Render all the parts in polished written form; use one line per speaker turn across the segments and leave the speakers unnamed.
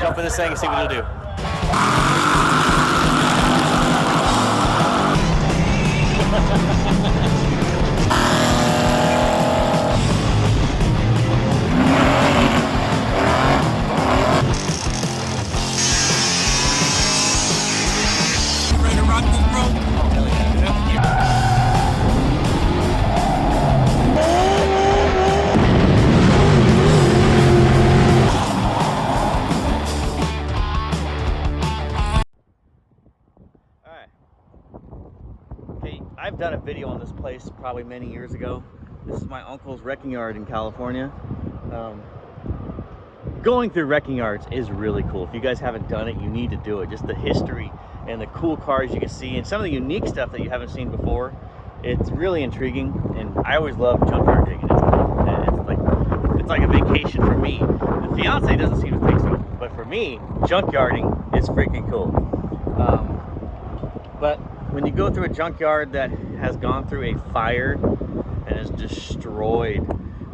jump in this thing and see what it'll do.
Ready to rock this, bro?
Oh, hell yeah. I've done a video on this place probably many years ago. This is my uncle's wrecking yard in California. Going through wrecking yards is really cool. If you guys haven't done it, you need to do it. Just the history and the cool cars you can see and some of the unique stuff that you haven't seen before. It's really intriguing, and I always love junkyard digging. It's like a vacation for me. The fiance doesn't seem to think so, but for me, junkyarding is freaking cool. But when you go through a junkyard that has gone through a fire and has destroyed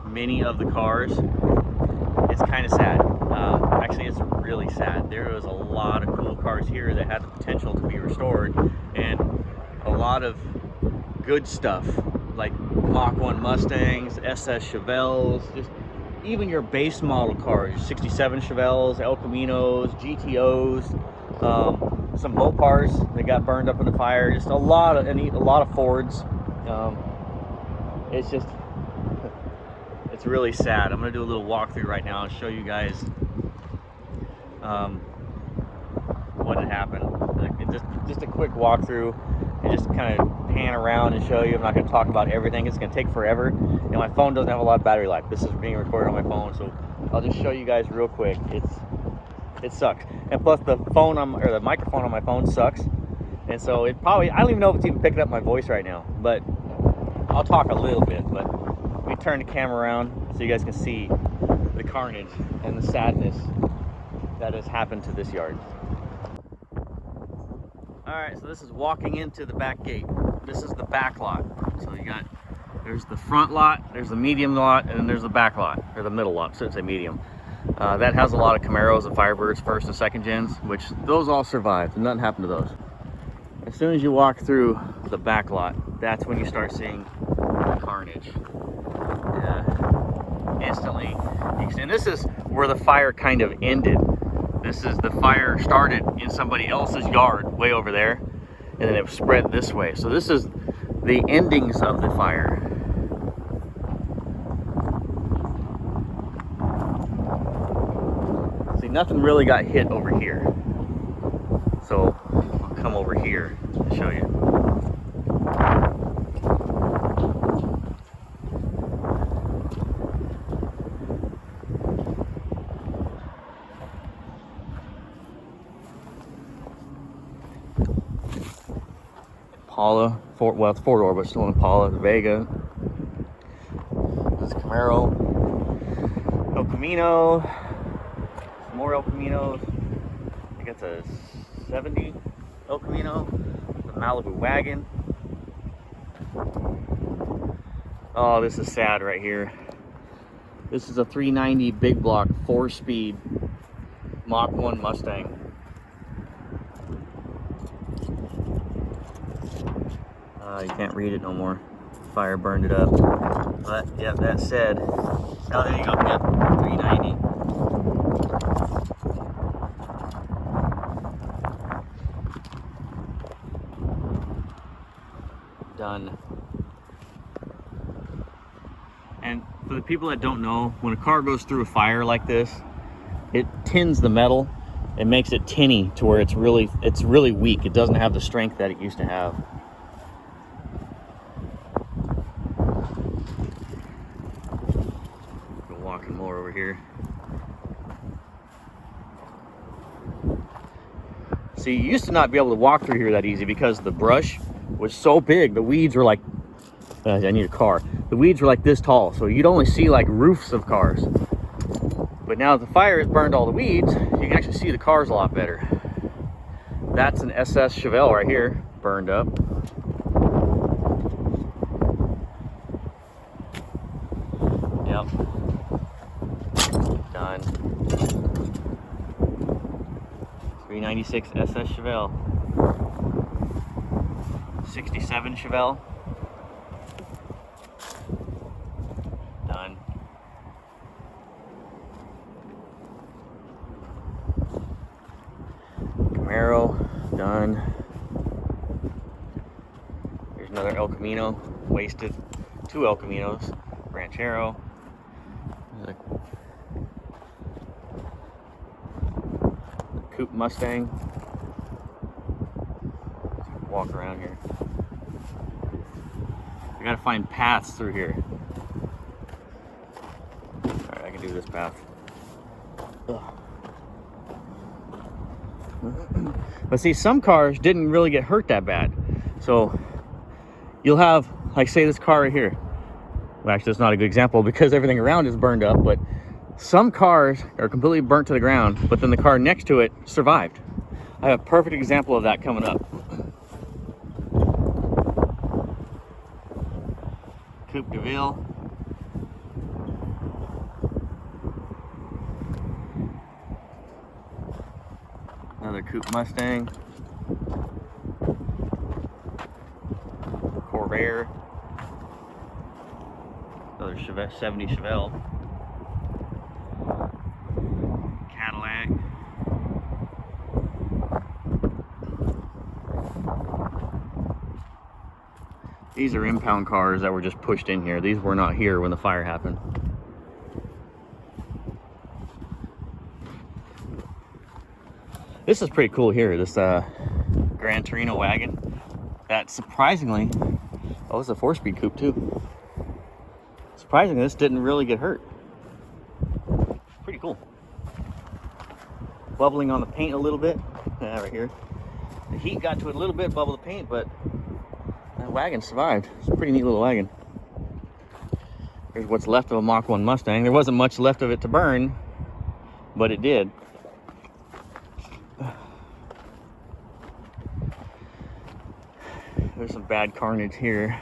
many of the cars, it's kind of sad. Actually, it's really sad. There was a lot of cool cars here that had the potential to be restored, and a lot of good stuff like Mach 1 Mustangs, SS Chevelles, just even your base model cars, 67 Chevelles, El Caminos, GTOs, some mopars that got burned up in the fire, just a lot of Fords. It's just, it's really sad. I'm gonna do a little walkthrough right now and show you guys what had happened. Just a quick walkthrough and just kind of pan around and show you. I'm not going to talk about everything. It's going to take forever, and my phone doesn't have a lot of battery life. This is being recorded on my phone, so I'll just show you guys real quick. It sucks, and plus the microphone on my phone sucks, and so I don't even know if it's even picking up my voice right now, but I'll talk a little bit. But let me turn the camera around so you guys can see the carnage and the sadness that has happened to this yard. Alright, so this is walking into the back gate. This is the back lot. So there's the front lot, there's the medium lot, and then there's the back lot, or the middle lot, shouldn't say medium. That has a lot of Camaros and Firebirds, first and second gens, which those all survived, and nothing happened to those. As soon as you walk through the back lot, that's when you start seeing the carnage. Instantly, and this is where the fire kind of ended. The fire started in somebody else's yard way over there, and then it spread this way. So this is the endings of the fire. See, nothing really got hit over here. So I'll come over here and show you. Impala, well, it's four-door, but still an Impala, the Vega. This is Camaro, El Camino, some more El Caminos. I think it's a 70 El Camino, the Malibu wagon. Oh, this is sad right here. This is a 390 big block, 4-speed Mach 1 Mustang. You can't read it no more. Fire burned it up. But yeah, that said, oh, there you go. Yep, 390. Done. And for the people that don't know, when a car goes through a fire like this, it tins the metal. It makes it tinny to where it's really weak. It doesn't have the strength that it used to have. Walking more over here. See, you used to not be able to walk through here that easy because the brush was so big. The weeds were like, I need a car. The weeds were like this tall, so you'd only see like roofs of cars. But now that the fire has burned all the weeds, you can actually see the cars a lot better. That's an SS Chevelle right here, burned up. Yep. Done. 396 SS Chevelle. 67 Chevelle. Done. Camaro, done. Here's another El Camino, wasted. 2 El Caminos. Ranchero. There's a coupe Mustang. Walk around here. I gotta find paths through here. Alright, I can do this path. Ugh. But see, some cars didn't really get hurt that bad. So you'll have, like, say this car right here. Well, actually, that's not a good example because everything around is burned up, but some cars are completely burnt to the ground, but then the car next to it survived. I have a perfect example of that coming up. Coupe de Ville. Another coupe Mustang. Corvair. Another Chevelle, 70 Chevelle. Cadillac. These are impound cars that were just pushed in here. These were not here when the fire happened. This is pretty cool here, this Gran Torino wagon. That surprisingly, oh, it's a 4-speed coupe too. Surprisingly, this didn't really get hurt. Pretty cool. Bubbling on the paint a little bit. Right here. The heat got to it a little bit, bubbled the paint, but that wagon survived. It's a pretty neat little wagon. Here's what's left of a Mach 1 Mustang. There wasn't much left of it to burn, but it did. There's some bad carnage here,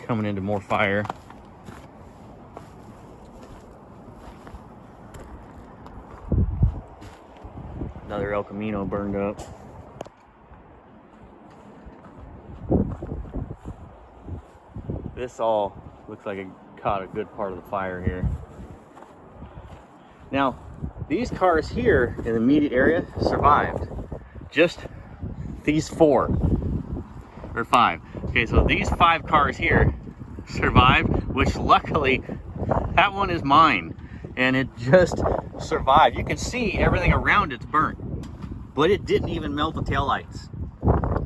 coming into more fire. Another El Camino burned up. This all looks like it caught a good part of the fire here. Now, these cars here in the immediate area survived. Just these 4 or 5. Okay, so these 5 cars here survived, which luckily that one is mine, and it just survived. You can see everything around it's burnt, but it didn't even melt the taillights.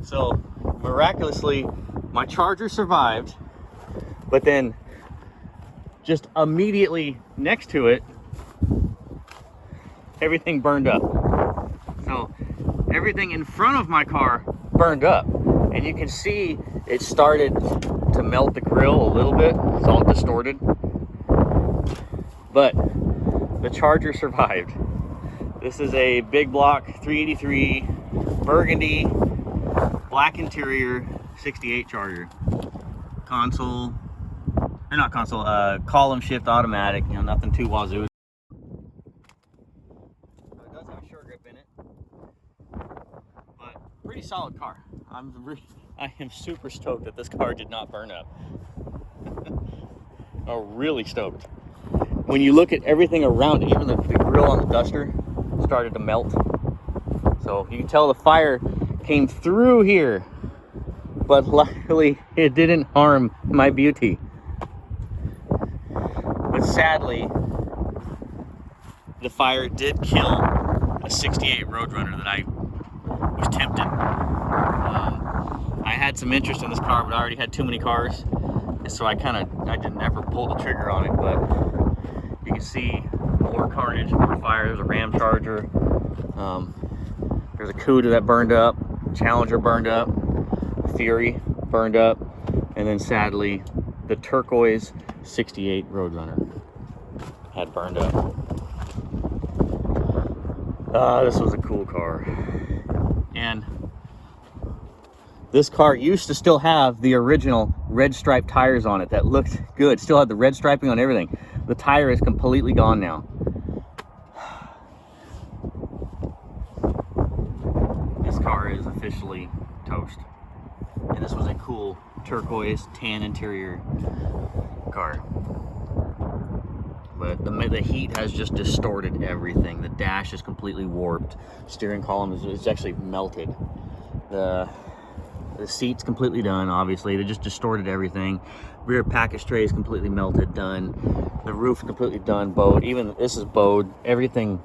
So miraculously, my Charger survived, but then just immediately next to it, everything burned up. So everything in front of my car burned up, and you can see it started to melt the grill a little bit. It's all distorted, but the Charger survived. This is a big block 383 burgundy black interior 68 Charger. Console, or not console, column shift automatic, you know, nothing too wazoo. It does have a short grip in it, but pretty solid car. I am super stoked that this car did not burn up. I'm really stoked. When you look at everything around it, even the grill on the Duster started to melt. So you can tell the fire came through here, but luckily it didn't harm my beauty. But sadly, the fire did kill a 68 Roadrunner that I was tempted. I had some interest in this car, but I already had too many cars, and so I didn't ever pull the trigger on it. But you can see more carnage, more fire. There's a Ram Charger. There's a Cuda that burned up. Challenger burned up. Fury burned up, and then sadly, the turquoise 68 Roadrunner had burned up. This was a cool car, and this car used to still have the original red stripe tires on it that looked good. Still had the red striping on everything. The tire is completely gone now. car is officially toast. And this was a cool turquoise tan interior car. But the heat has just distorted everything. The dash is completely warped. Steering column is actually melted. The seat's completely done, obviously. They just distorted everything. Rear package tray is completely melted, done. The roof completely done, bowed. Even this is bowed. Everything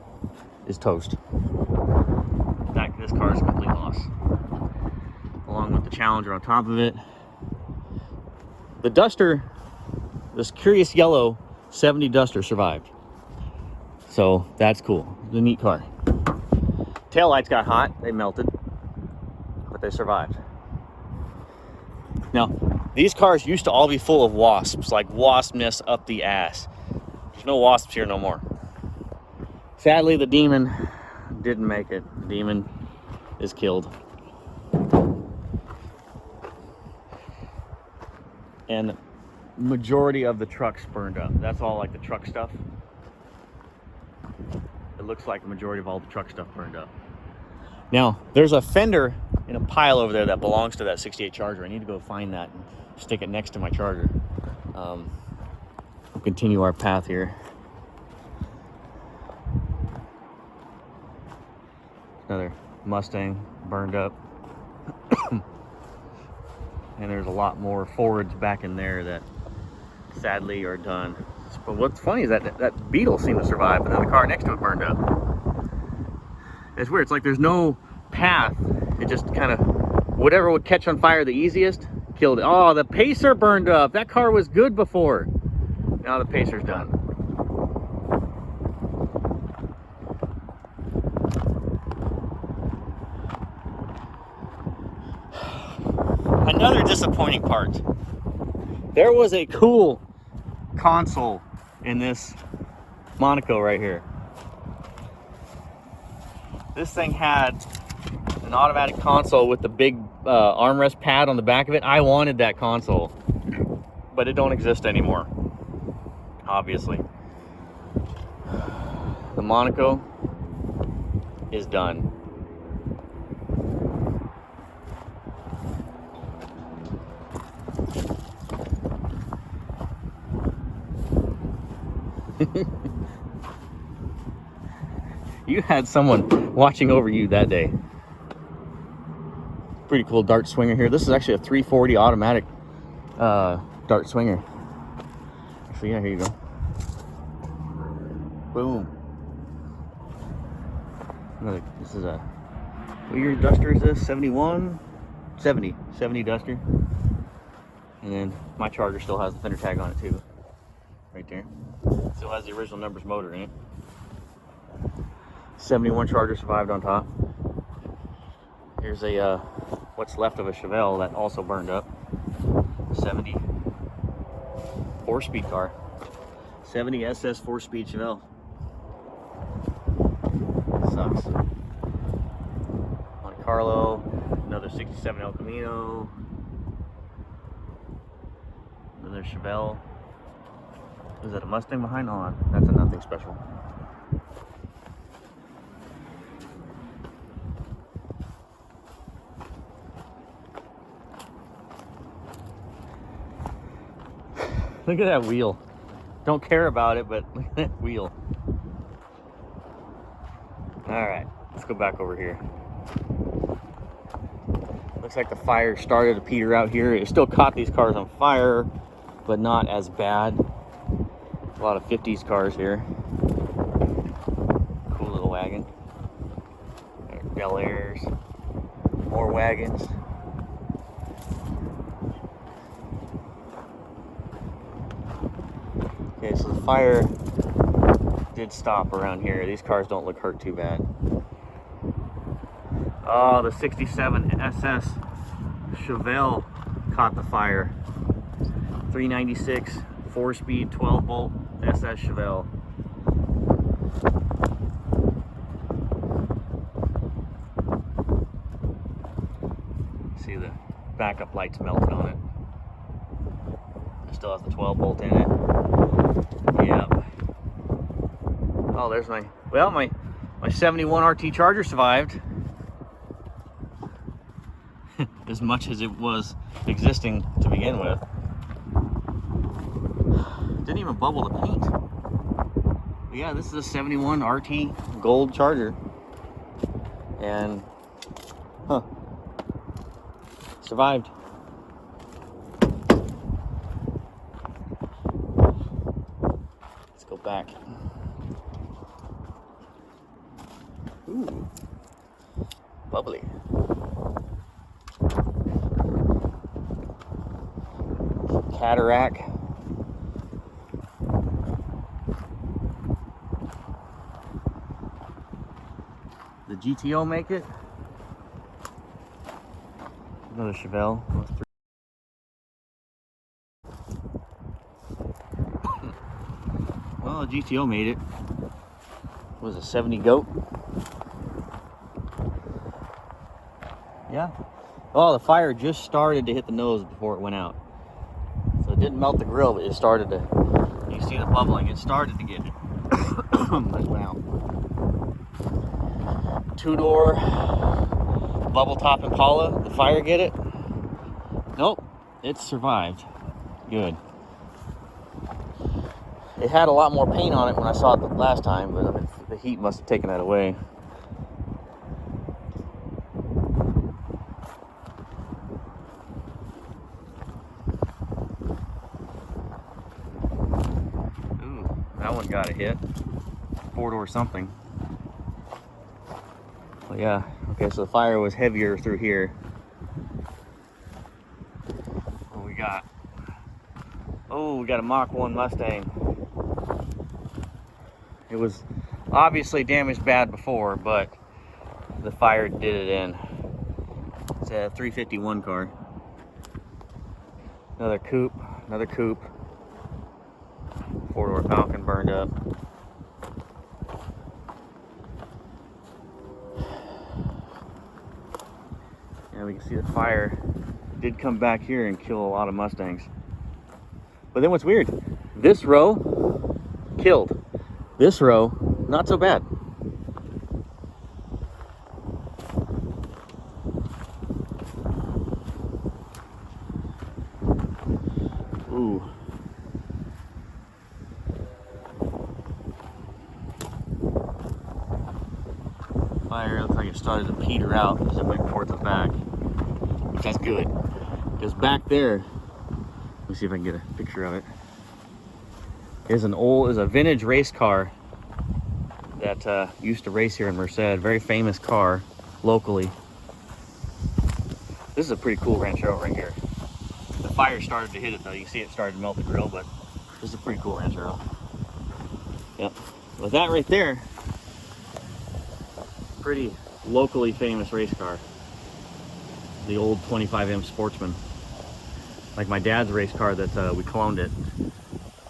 is toast. This car is a complete loss. Along with the Challenger on top of it. The Duster, this curious yellow 70 Duster survived. So that's cool. It's a neat car. Taillights got hot, they melted, but they survived. Now, these cars used to all be full of wasps, like wasp nests up the ass. There's no wasps here no more. Sadly, the Demon didn't make it. The Demon is killed. And majority of the trucks burned up. That's all like the truck stuff. It looks like the majority of all the truck stuff burned up. Now, there's a fender in a pile over there that belongs to that 68 Charger. I need to go find that and stick it next to my Charger. We'll continue our path here. Another Mustang burned up. And there's a lot more Fords back in there that sadly are done. But what's funny is that Beetle seemed to survive, but then the car next to it burned up. It's weird. It's like there's no path. It just kind of, whatever would catch on fire the easiest, killed it. Oh, the Pacer burned up. That car was good before. Now the Pacer's done. Another disappointing part. There was a cool console in this Monaco right here. This thing had an automatic console with the big armrest pad on the back of it. I wanted that console, but it don't exist anymore, obviously. The Monaco is done. You had someone watching over you that day. Pretty cool dart swinger here. This is actually a 340 automatic dart swinger. So yeah, here you go. Boom. This is a, what year Duster is this? 71? 70 Duster. And then my Charger still has the fender tag on it too. Right there. Still has the original numbers motor in it. 71 Charger survived on top. Here's a what's left of a Chevelle that also burned up. 70 4-speed car. 70 SS 4-speed Chevelle. Sucks. Monte Carlo, another 67 El Camino. Another Chevelle. Is that a Mustang behind? Oh, that's a nothing special. Look at that wheel. Don't care about it, but look at that wheel. Alright, let's go back over here. Looks like the fire started to peter out here. It still caught these cars on fire, but not as bad. A lot of 50s cars here. Cool little wagon. Bel Airs. More wagons. Okay, so the fire did stop around here. These cars don't look hurt too bad. Oh, the 67 SS Chevelle caught the fire. 396 4-speed 12-bolt SS Chevelle. See the backup lights melted on it. It still has the 12-bolt in it. Yep. Oh, there's my 71 RT Charger survived. as much as it was existing to begin with. Didn't even bubble the paint. But yeah, this is a 71 RT gold Charger. And, survived. Let's go back. Ooh, bubbly. Cataract. The GTO make it. Another Chevelle. Well, the GTO made it. It was a 70 goat. Yeah. Oh, the fire just started to hit the nose before it went out. So it didn't melt the grill, but it started to, you see the bubbling, it started to get let went out. Two-door bubble top Impala, the fire get it? Nope, it survived. Good. It had a lot more paint on it when I saw it the last time, but I mean, the heat must have taken that away. That one got a hit. Four-door something. But yeah, okay, so the fire was heavier through here. What we got? Oh, we got a Mach 1 Mustang. It was obviously damaged bad before, but the fire did it in. It's a 351 car. Another coupe, another coupe. Four-door Falcon burned up. And we can see the fire did come back here and kill a lot of Mustangs. But then what's weird, this row killed. This row, not so bad. Ooh. Fire looks like it started to peter out as it went towards the back, which that's good, because back there, let me see if I can get a picture of it, is a vintage race car that used to race here in Merced. Very famous car locally. This is a pretty cool Ranchero right here. The fire started to hit it though. You can see it started to melt the grill, but this is a pretty cool Ranchero. Yep. With that right there, pretty locally famous race car. The old 25M Sportsman. Like my dad's race car that we cloned it.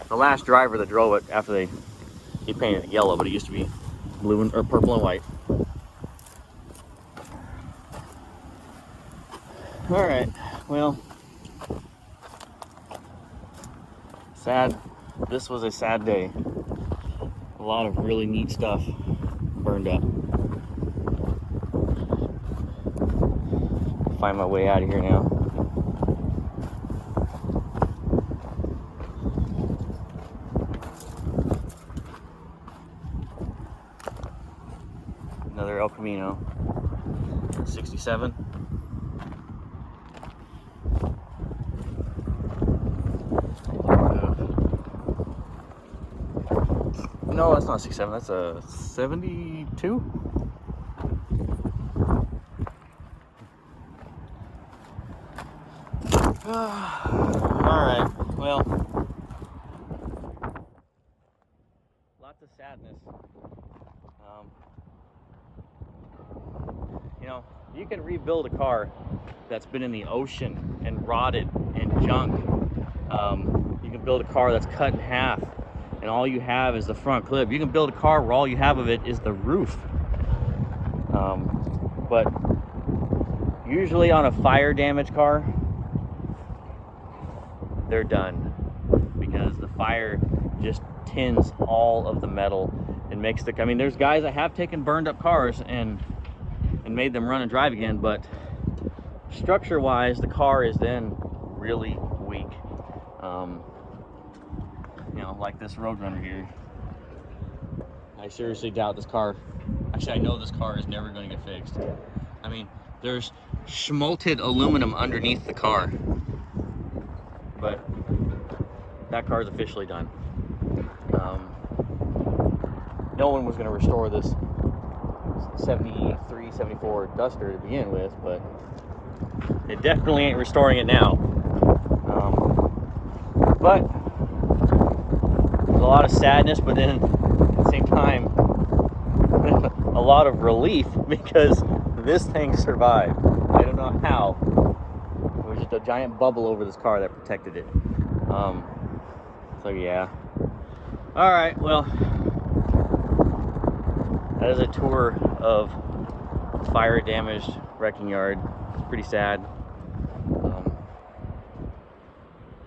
The last driver that drove it after he painted it yellow, but it used to be blue or purple and white. All right, well, sad. This was a sad day. A lot of really neat stuff burned up. Find my way out of here now. Another El Camino, 67. No, that's not a 67, that's a 72. Alright, well, lots of sadness. You know, you can rebuild a car that's been in the ocean and rotted and junk. You can build a car that's cut in half and all you have is the front clip. You can build a car where all you have of it is the roof. But usually on a fire damaged car, they're done because the fire just tins all of the metal and makes the, I mean, there's guys that have taken burned up cars and made them run and drive again, but structure-wise, the car is then really weak. You know, like this Roadrunner here. I seriously doubt this car. Actually, I know this car is never going to get fixed. I mean, there's schmolted aluminum underneath the car, but that car is officially done. No one was going to restore this 73, 74 Duster to begin with, but it definitely ain't restoring it now. But there's a lot of sadness, but then at the same time, a lot of relief because this thing survived. I don't know how. It was just a giant bubble over this car that protected it. So yeah. All right, well, that is a tour of fire damaged wrecking yard. Pretty sad.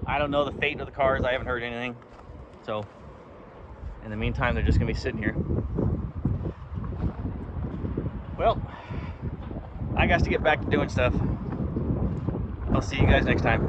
I don't know the fate of the cars. I haven't heard anything. So in the meantime, they're just gonna be sitting here. Well, I got to get back to doing stuff. I'll see you guys next time.